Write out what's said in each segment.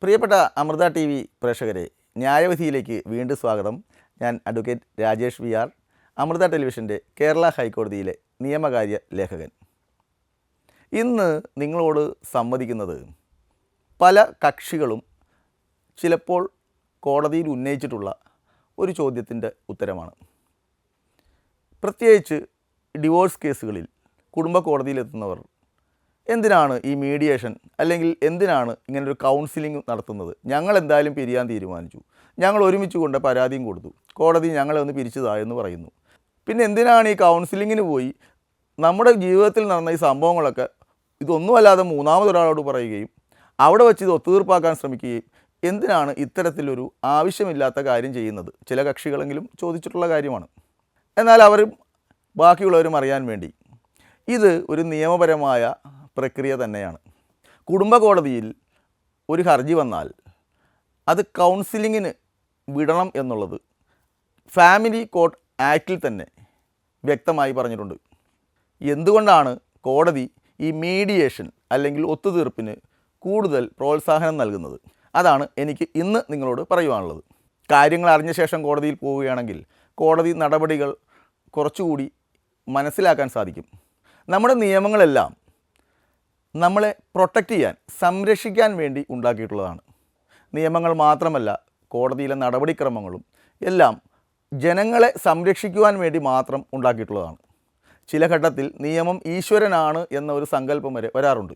പ്രിയപ്പെട്ട Amrita T V പ്രേക്ഷകരെ, ന്യായവിധിയിലേക്ക് വീണ്ടും സ്വാഗതം. ഞാൻ advocate Rajesh V R, Amrita ടെലിവിഷൻ്റെ കേരള ഹൈക്കോടതിയിലെ നിയമകാര്യ ലേഖകൻ. ഇന്ന് നിങ്ങളോട് സംവദിക്കുന്നത് പല കക്ഷികളും ചിലപ്പോൾ കോടതിയിൽ ഉന്നയിച്ചിട്ടുള്ള ഒരു ചോദ്യത്തിൻ്റെ ഉത്തരമാണ്. പ്രത്യേകിച്ച് ഡിവോഴ്സ് കേസുകളിൽ കുടുംബ കോടതിയിലെത്തുന്നവർ എന്തിനാണ് ഈ മീഡിയേഷൻ, അല്ലെങ്കിൽ എന്തിനാണ് ഇങ്ങനൊരു കൗൺസിലിംഗ് നടത്തുന്നത്? ഞങ്ങൾ എന്തായാലും പിരിയാൻ തീരുമാനിച്ചു, ഞങ്ങൾ ഒരുമിച്ച് കൊണ്ട് പരാതിയും കൊടുത്തു, കോടതി ഞങ്ങളെ ഒന്ന് പിരിച്ചതാ എന്ന് പറയുന്നു. പിന്നെ എന്തിനാണ് ഈ കൗൺസിലിങ്ങിന് പോയി നമ്മുടെ ജീവിതത്തിൽ നടന്ന ഈ സംഭവങ്ങളൊക്കെ ഇതൊന്നുമല്ലാതെ മൂന്നാമതൊരാളോട് പറയുകയും അവിടെ വെച്ച് ഇത് ഒത്തുതീർപ്പാക്കാൻ ശ്രമിക്കുകയും എന്തിനാണ് ഇത്തരത്തിലൊരു ആവശ്യമില്ലാത്ത കാര്യം ചെയ്യുന്നത്? ചില കക്ഷികളെങ്കിലും ചോദിച്ചിട്ടുള്ള കാര്യമാണ്. എന്നാൽ അവരും ബാക്കിയുള്ളവരും അറിയാൻ വേണ്ടി ഇത് ഒരു നിയമപരമായ പ്രക്രിയ തന്നെയാണ്. കുടുംബ കോടതിയിൽ ഒരു ഹർജി വന്നാൽ അത് കൗൺസിലിങ്ങിന് വിടണം എന്നുള്ളത് ഫാമിലി കോർട്ട് ആക്റ്റിൽ തന്നെ വ്യക്തമായി പറഞ്ഞിട്ടുണ്ട്. എന്തുകൊണ്ടാണ് കോടതി ഈ മീഡിയേഷൻ അല്ലെങ്കിൽ ഒത്തുതീർപ്പിന് കൂടുതൽ പ്രോത്സാഹനം നൽകുന്നത്? അതാണ് എനിക്ക് ഇന്ന് നിങ്ങളോട് പറയുവാനുള്ളത്. കാര്യങ്ങൾ അറിഞ്ഞ ശേഷം കോടതിയിൽ പോവുകയാണെങ്കിൽ കോടതി നടപടികൾ കുറച്ചുകൂടി മനസ്സിലാക്കാൻ സാധിക്കും. നമ്മുടെ നിയമങ്ങളെല്ലാം നമ്മളെ പ്രൊട്ടക്റ്റ് ചെയ്യാൻ, സംരക്ഷിക്കാൻ വേണ്ടി ഉണ്ടാക്കിയിട്ടുള്ളതാണ്. നിയമങ്ങൾ മാത്രമല്ല, കോടതിയിലെ നടപടിക്രമങ്ങളും എല്ലാം ജനങ്ങളെ സംരക്ഷിക്കുവാൻ വേണ്ടി മാത്രം ഉണ്ടാക്കിയിട്ടുള്ളതാണ്. ചില ഘട്ടത്തിൽ നിയമം ഈശ്വരനാണ് എന്ന ഒരു സങ്കല്പം വരെ വരാറുണ്ട്.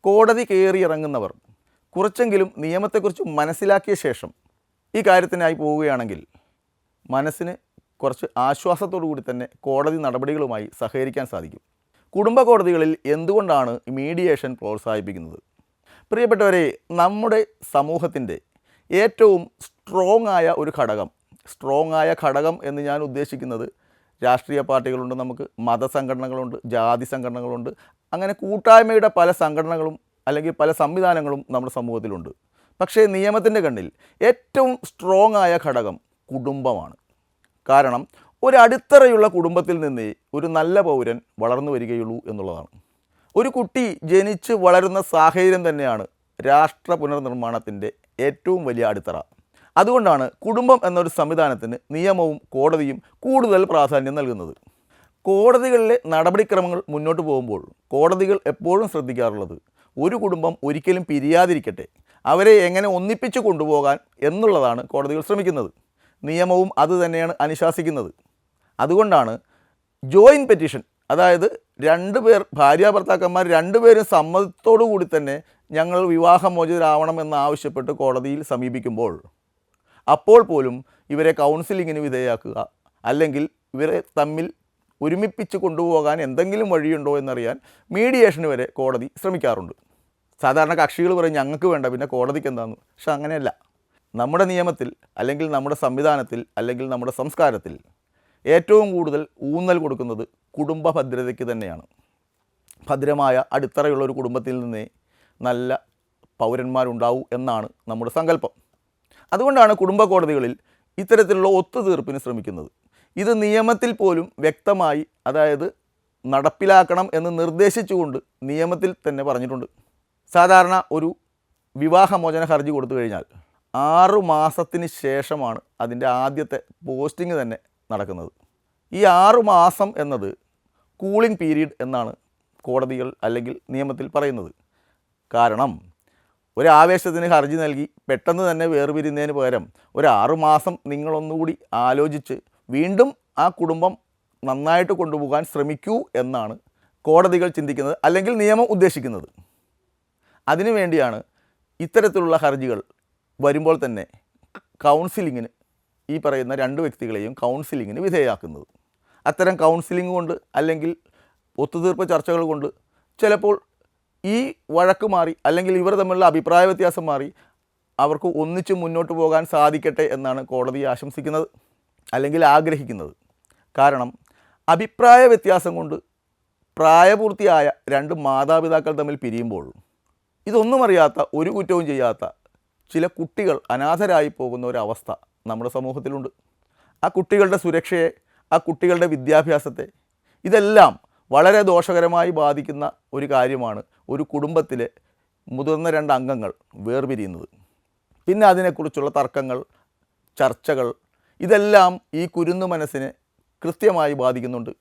കോടതി കയറിയിറങ്ങുന്നവർ കുറച്ചെങ്കിലും നിയമത്തെക്കുറിച്ച് മനസ്സിലാക്കിയ ശേഷം ഈ കാര്യത്തിനായി പോവുകയാണെങ്കിൽ മനസ്സിന് കുറച്ച് ആശ്വാസത്തോടു കൂടി തന്നെ കോടതി നടപടികളുമായി സഹകരിക്കാൻ സാധിക്കും. കുടുംബ കോടതികളിൽ എന്തുകൊണ്ടാണ് മീഡിയേഷൻ പ്രോത്സാഹിപ്പിക്കുന്നത്? പ്രിയപ്പെട്ടവരെ, നമ്മുടെ സമൂഹത്തിൻ്റെ ഏറ്റവും സ്ട്രോങ് ആയ ഒരു ഘടകം, എന്ന് ഞാൻ ഉദ്ദേശിക്കുന്നത് രാഷ്ട്രീയ പാർട്ടികളുണ്ട്, നമുക്ക് മതസംഘടനകളുണ്ട്, ജാതി സംഘടനകളുണ്ട്, അങ്ങനെ കൂട്ടായ്മയുടെ പല സംഘടനകളും അല്ലെങ്കിൽ പല സംവിധാനങ്ങളും നമ്മുടെ സമൂഹത്തിലുണ്ട്. പക്ഷേ നിയമത്തിൻ്റെ കണ്ണിൽ ഏറ്റവും സ്ട്രോങ് ആയ ഘടകം കുടുംബമാണ്. കാരണം ഒരടിത്തറയുള്ള കുടുംബത്തിൽ നിന്ന് ഒരു നല്ല പൗരൻ വളർന്നു വരികയുള്ളൂ എന്നുള്ളതാണ്. ഒരു കുട്ടി ജനിച്ച് വളരുന്ന സാഹചര്യം തന്നെയാണ് രാഷ്ട്ര പുനർനിർമ്മാണത്തിൻ്റെ ഏറ്റവും വലിയ അടിത്തറ. അതുകൊണ്ടാണ് കുടുംബം എന്നൊരു സംവിധാനത്തിന് നിയമവും കോടതിയും കൂടുതൽ പ്രാധാന്യം നൽകുന്നത്. കോടതികളിലെ നടപടിക്രമങ്ങൾ മുന്നോട്ട് പോകുമ്പോൾ കോടതികൾ എപ്പോഴും ശ്രദ്ധിക്കാറുള്ളത് ഒരു കുടുംബം ഒരിക്കലും പിരിയാതിരിക്കട്ടെ, അവരെ എങ്ങനെ ഒന്നിപ്പിച്ച് കൊണ്ടുപോകാൻ എന്നുള്ളതാണ് കോടതികൾ ശ്രമിക്കുന്നത്. നിയമവും അത് തന്നെയാണ് അനുശാസിക്കുന്നത്. അതുകൊണ്ടാണ് ജോയിൻറ്റ് പെറ്റീഷൻ, അതായത് ഭാര്യാഭർത്താക്കന്മാർ രണ്ടുപേരും സമ്മതത്തോടു കൂടി തന്നെ ഞങ്ങൾ വിവാഹമോചിതരാവണം എന്നാവശ്യപ്പെട്ട് കോടതിയിൽ സമീപിക്കുമ്പോൾ അപ്പോൾ പോലും ഇവരെ കൗൺസിലിങ്ങിന് വിധേയമാക്കുക, അല്ലെങ്കിൽ ഇവരെ തമ്മിൽ ഒരുമിപ്പിച്ച് കൊണ്ടുപോകാൻ എന്തെങ്കിലും വഴിയുണ്ടോ എന്നറിയാൻ മീഡിയേഷന് വരെ കോടതി ശ്രമിക്കാറുണ്ട്. സാധാരണ കക്ഷികൾ പറയും ഞങ്ങൾക്ക് വേണ്ട, പിന്നെ കോടതിക്ക് എന്താണെന്ന്. പക്ഷെ അങ്ങനെയല്ല. നമ്മുടെ നിയമത്തിൽ, അല്ലെങ്കിൽ നമ്മുടെ സംവിധാനത്തിൽ, അല്ലെങ്കിൽ നമ്മുടെ സംസ്കാരത്തിൽ ഏറ്റവും കൂടുതൽ ഊന്നൽ കൊടുക്കുന്നത് കുടുംബ ഭദ്രതയ്ക്ക് തന്നെയാണ്. ഭദ്രമായ അടിത്തറയുള്ളൊരു കുടുംബത്തിൽ നിന്നേ നല്ല പൗരന്മാരുണ്ടാവൂ എന്നാണ് നമ്മുടെ സങ്കല്പം. അതുകൊണ്ടാണ് കുടുംബ കോടതികളിൽ ഇത്തരത്തിലുള്ള ഒത്തുതീർപ്പിന് ശ്രമിക്കുന്നത്. ഇത് നിയമത്തിൽ പോലും വ്യക്തമായി, അതായത് നടപ്പിലാക്കണം എന്ന് നിർദ്ദേശിച്ചുകൊണ്ട് നിയമത്തിൽ തന്നെ പറഞ്ഞിട്ടുണ്ട്. സാധാരണ ഒരു വിവാഹമോചന ഹർജി കൊടുത്തു കഴിഞ്ഞാൽ 6 മാസത്തിന് ശേഷമാണ് അതിൻ്റെ ആദ്യത്തെ പോസ്റ്റിംഗ് തന്നെ നടക്കുന്നത്. ഈ 6 മാസം എന്നത് കൂളിംഗ് പീരീഡ് എന്നാണ് കോടതികൾ അല്ലെങ്കിൽ നിയമത്തിൽ പറയുന്നത്. കാരണം ഒരു ആവേശത്തിന് ഹർജി നൽകി പെട്ടെന്ന് തന്നെ വേർപിരിയുന്നതിന് പകരം ഒരു 6 മാസം നിങ്ങളൊന്നുകൂടി ആലോചിച്ച് വീണ്ടും ആ കുടുംബം നന്നായിട്ട് കൊണ്ടുപോകാൻ ശ്രമിക്കൂ എന്നാണ് കോടതികൾ ചിന്തിക്കുന്നത്, അല്ലെങ്കിൽ നിയമം ഉദ്ദേശിക്കുന്നത്. അതിനുവേണ്ടിയാണ് ഇത്തരത്തിലുള്ള ഹർജികൾ വരുമ്പോൾ തന്നെ കൗൺസിലിങ്ങിന്, ഈ പറയുന്ന 2 വ്യക്തികളെയും കൗൺസിലിങ്ങിന് വിധേയമാക്കുന്നത്. അത്തരം കൗൺസിലിംഗ് കൊണ്ട്, അല്ലെങ്കിൽ ഒത്തുതീർപ്പ് ചർച്ചകൾ കൊണ്ട് ചിലപ്പോൾ ഈ വഴക്ക് മാറി, അല്ലെങ്കിൽ ഇവർ തമ്മിലുള്ള അഭിപ്രായ വ്യത്യാസം മാറി അവർക്ക് ഒന്നിച്ച് മുന്നോട്ട് പോകാൻ സാധിക്കട്ടെ എന്നാണ് കോടതി ആശംസിക്കുന്നത്, അല്ലെങ്കിൽ ആഗ്രഹിക്കുന്നത്. കാരണം അഭിപ്രായ വ്യത്യാസം കൊണ്ട് പ്രായപൂർത്തിയായ 2 മാതാപിതാക്കൾ തമ്മിൽ പിരിയുമ്പോൾ ഇതൊന്നും അറിയാത്ത, ഒരു കുറ്റവും ചെയ്യാത്ത ചില കുട്ടികൾ അനാഥരായി പോകുന്ന ഒരവസ്ഥ നമ്മുടെ സമൂഹത്തിലുണ്ട്. ആ കുട്ടികളുടെ സുരക്ഷയെ, ആ കുട്ടികളുടെ വിദ്യാഭ്യാസത്തെ, ഇതെല്ലാം വളരെ ദോഷകരമായി ബാധിക്കുന്ന ഒരു കാര്യമാണ് ഒരു കുടുംബത്തിലെ മുതിർന്ന 2 അംഗങ്ങൾ വേർപിരിയുന്നത്. പിന്നെ അതിനെക്കുറിച്ചുള്ള തർക്കങ്ങൾ, ചർച്ചകൾ, ഇതെല്ലാം ഈ കുരുന്നു മനസ്സിനെ കൃത്യമായി ബാധിക്കുന്നുണ്ട്.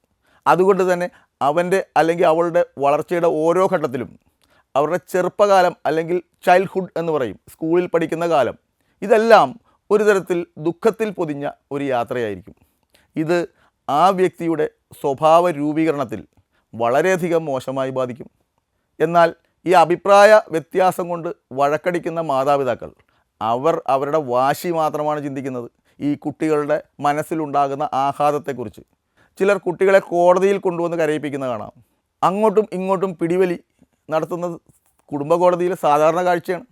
അതുകൊണ്ട് തന്നെ അവൻ്റെ അല്ലെങ്കിൽ അവളുടെ വളർച്ചയുടെ ഓരോ ഘട്ടത്തിലും അവരുടെ ചെറുപ്പകാലം അല്ലെങ്കിൽ ചൈൽഡ്ഹുഡ് എന്ന് പറയും, സ്കൂളിൽ പഠിക്കുന്ന കാലം, ഇതെല്ലാം ഒരു തരത്തിൽ ദുഃഖത്തിൽ പൊതിഞ്ഞ ഒരു യാത്രയായിരിക്കും. ഇത് ആ വ്യക്തിയുടെ സ്വഭാവ രൂപീകരണത്തിൽ വളരെയധികം മോശമായി ബാധിക്കും. എന്നാൽ ഈ അഭിപ്രായ വ്യത്യാസം കൊണ്ട് വഴക്കടിക്കുന്ന മാതാപിതാക്കൾ അവരുടെ വാശി മാത്രമാണ് ചിന്തിക്കുന്നത്, ഈ കുട്ടികളുടെ മനസ്സിലുണ്ടാകുന്ന ആഘാതത്തെക്കുറിച്ച്. ചിലർ കുട്ടികളെ കോടതിയിൽ കൊണ്ടുവന്ന് കരയിപ്പിക്കുന്ന കാണാം. അങ്ങോട്ടും ഇങ്ങോട്ടും പിടിവലി നടത്തുന്നത് കുടുംബ കോടതിയിലെ സാധാരണ കാഴ്ചയാണ്.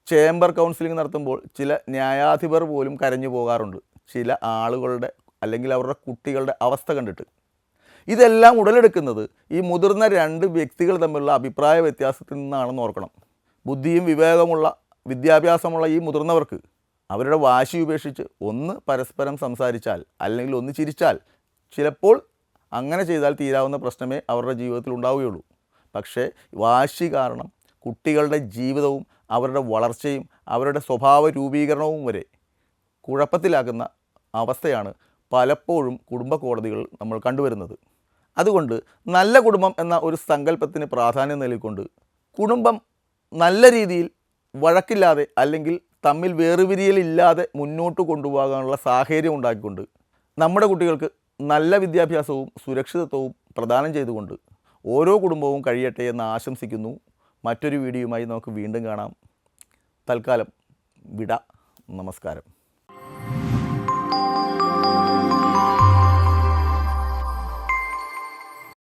ചേംബർ കൗൺസിലിംഗ് നടത്തുമ്പോൾ ചില ന്യായാധിപർ പോലും കരഞ്ഞു പോകാറുണ്ട് ചില ആളുകളുടെ അല്ലെങ്കിൽ അവരുടെ കുട്ടികളുടെ അവസ്ഥ കണ്ടിട്ട്. ഇതെല്ലാം ഉടലെടുക്കുന്നത് ഈ മുതിർന്ന രണ്ട് വ്യക്തികൾ തമ്മിലുള്ള അഭിപ്രായ വ്യത്യാസത്തിൽ നിന്നാണെന്ന് ഓർക്കണം. ബുദ്ധിയും വിവേകമുള്ള വിദ്യാഭ്യാസമുള്ള ഈ മുതിർന്നവർക്ക് അവരുടെ വാശി ഉപേക്ഷിച്ച് ഒന്ന് പരസ്പരം സംസാരിച്ചാൽ അല്ലെങ്കിൽ ഒന്ന് ചിരിച്ചാൽ ചിലപ്പോൾ അങ്ങനെ ചെയ്താൽ തീരാവുന്ന പ്രശ്നമേ അവരുടെ ജീവിതത്തിൽ ഉണ്ടാവുകയുള്ളൂ. പക്ഷേ വാശി കാരണം കുട്ടികളുടെ ജീവിതവും അവരുടെ വളർച്ചയും അവരുടെ സ്വഭാവ രൂപീകരണവും വരെ കുഴപ്പത്തിലാക്കുന്ന അവസ്ഥയാണ് പലപ്പോഴും കുടുംബ കോടതികൾ നമ്മൾ കണ്ടുവരുന്നത്. അതുകൊണ്ട് നല്ല കുടുംബം എന്ന ഒരു സങ്കല്പത്തിന് പ്രാധാന്യം നൽകിക്കൊണ്ട് കുടുംബം നല്ല രീതിയിൽ വഴക്കില്ലാതെ അല്ലെങ്കിൽ തമ്മിൽ വേർപിരിയലില്ലാതെ മുന്നോട്ട് കൊണ്ടുപോകാനുള്ള സാഹചര്യം ഉണ്ടാക്കിക്കൊണ്ട് നമ്മുടെ കുട്ടികൾക്ക് നല്ല വിദ്യാഭ്യാസവും സുരക്ഷിതത്വവും പ്രദാനം ചെയ്തുകൊണ്ട് ഓരോ കുടുംബവും കഴിയട്ടെ എന്ന് ആശംസിക്കുന്നു. മറ്റൊരു വീഡിയോയുമായി നമുക്ക് വീണ്ടും കാണാം. തൽക്കാലം വിട. നമസ്കാരം.